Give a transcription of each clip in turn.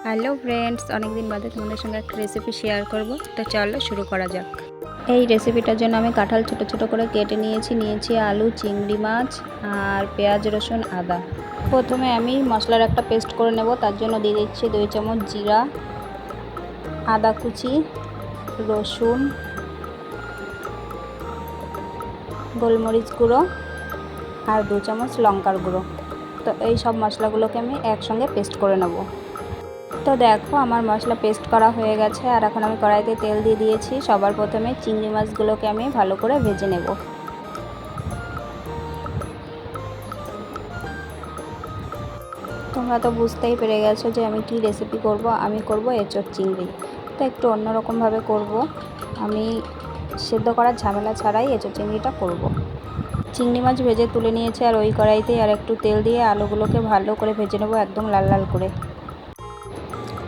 Hello friends, অনেকদিন বাদে তোমাদের সঙ্গে একটা রেসিপি শেয়ার করব। তো চলো শুরু করা যাক। এই রেসিপিটার জন্য আমি কাঁঠাল ছোট ছোট করে কেটে নিয়েছি আলু, চিংড়ি মাছ আর পেঁয়াজ, রসুন, আদা। প্রথমে আমি মশলার একটা পেস্ট করে নেব। তার জন্য দিয়ে দিচ্ছি 2 চামচ জিরা, আদা কুচি, রসুন, গোলমরিচ গুঁড়ো আর 2 চামচ লঙ্কার গুঁড়ো। তো এই সব মশলাগুলোকে আমি একসঙ্গে পেস্ট করে নেব। তো দেখো আমার মশলা পেস্ট করা হয়ে গেছে। আর এখন আমি কড়াইতে তেল দিয়ে দিয়েছি। সবার প্রথমে চিংড়ি মাছগুলোকে আমি ভালো করে ভেজে নেব। তোমরা তো বুঝতেই পেরে গেছো যে আমি কি রেসিপি করব। আমি করব এঁচোড় চিংড়ি। তো একটু অন্যরকমভাবে করব। আমি সেদ্ধ করার ঝামেলা ছাড়াই এঁচোড় চিংড়িটা করব। চিংড়ি মাছ ভেজে তুলে নিয়েছি। আর ওই কড়াইতেই আর একটু তেল দিয়ে আলুগুলোকে ভালো করে ভেজে নেব, একদম লাল লাল করে।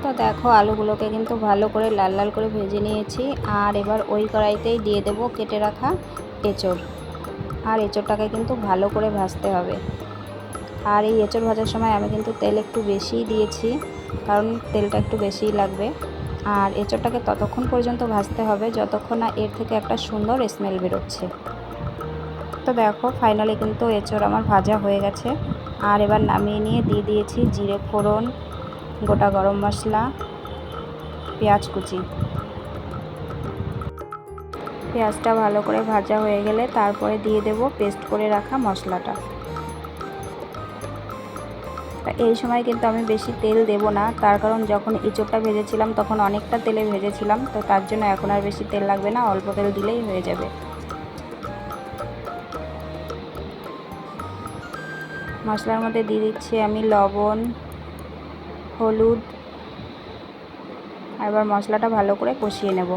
তো দেখো আলুগুলোকে কিন্তু ভালো করে লাল লাল করে ভেজে নিয়েছি। আর এবার ওই কড়াইতেই দিয়ে দেব কেটে রাখা এঁচোড়। আর এঁচোড়টাকে কিন্তু ভালো করে ভাজতে হবে। আর এই এঁচোড় ভাজার সময় আমি কিন্তু তেল একটু বেশিই দিয়েছি, কারণ তেলটা একটু বেশিই লাগবে। আর এঁচোড়টাকে ততক্ষণ পর্যন্ত ভাজতে হবে যতক্ষণ না এর থেকে একটা সুন্দর স্মেল বেরোচ্ছে। তো দেখো ফাইনালি কিন্তু এঁচোড় আমার ভাজা হয়ে গেছে। আর এবার নামিয়ে নিয়ে দিয়ে দিয়েছি জিরে ফোড়ন, গোটা গরম মশলা, পেঁয়াজ কুচি। পেঁয়াজটা ভালো করে ভাজা হয়ে গেলে তারপরে দিয়ে দেব পেস্ট করে রাখা মশলাটা। এই সময় কিন্তু আমি বেশি তেল দেব না, তার কারণ যখন এঁচোড়টা ভেজেছিলাম তখন অনেকটা তেলে ভেজেছিলাম। তো তার জন্য এখন আর বেশি তেল লাগবে না, অল্প তেল দিলেই হয়ে যাবে। মশলার মধ্যে দিয়ে দিচ্ছি আমি লবণ, হলুদ। আর এবার মশলাটা ভালো করে কষিয়ে নেব।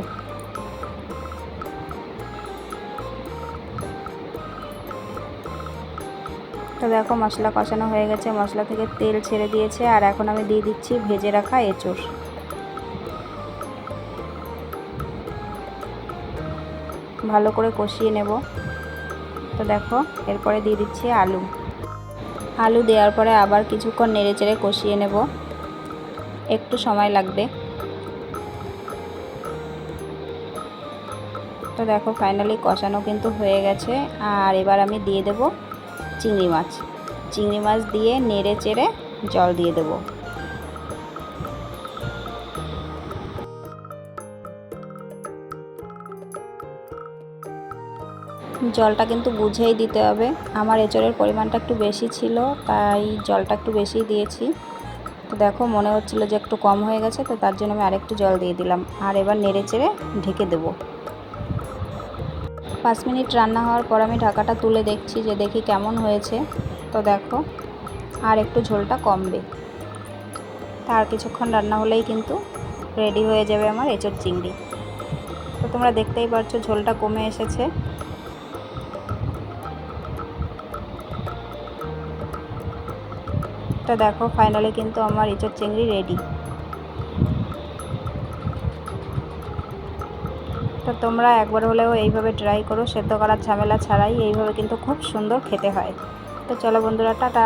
তো দেখো মশলা কষানো হয়ে গেছে, মশলা থেকে তেল ছেড়ে দিয়েছে। আর এখন আমি দিয়ে দিচ্ছি ভেজে রাখা এঁচোড়। ভালো করে কষিয়ে নেব। তো দেখো এরপরে দিয়ে দিচ্ছি আলু দেওয়ার পরে আবার কিছুক্ষণ নেড়ে চেড়ে কষিয়ে নেব, একটু সময় লাগবে। তো দেখো ফাইনালি কষানো কিন্তু হয়ে গেছে। আর এবার আমি দিয়ে দেব চিংড়ি মাছ দিয়ে নেড়ে চেড়ে জল দিয়ে দেব। জলটা কিন্তু বুঝেই দিতে হবে। আমার এঁচোড়ের পরিমাণটা একটু বেশি ছিল, তাই জলটা একটু বেশি দিয়েছি। তো দেখো মনে হচ্ছিল যে একটু কম হয়ে গেছে, তো তার জন্য আমি আরেকটু জল দিয়ে দিলাম। আর এবার নেড়ে চেড়ে ঢেকে দেবো। 5 মিনিট রান্না হওয়ার পর আমি ঢাকাটা তুলে দেখছি, যে দেখি কেমন হয়েছে। তো দেখো আর একটু ঝোলটা কমবে। তার কিছুক্ষণ রান্না হলেই কিন্তু রেডি হয়ে যাবে আমার এঁচোড় চিংড়ি। তো তোমরা দেখতেই পাচ্ছো ঝোলটা কমে এসেছে। তো দেখো ফাইনালি কিন্তু আমার এঁচোড় চিংড়ি রেডি। তো তোমরা একবার হলেও এইভাবে ট্রাই করো, সেদ্ধ করার ঝামেলা ছাড়াই। এইভাবে কিন্তু খুব সুন্দর খেতে হয়। তো চলো বন্ধুরা, টাটা।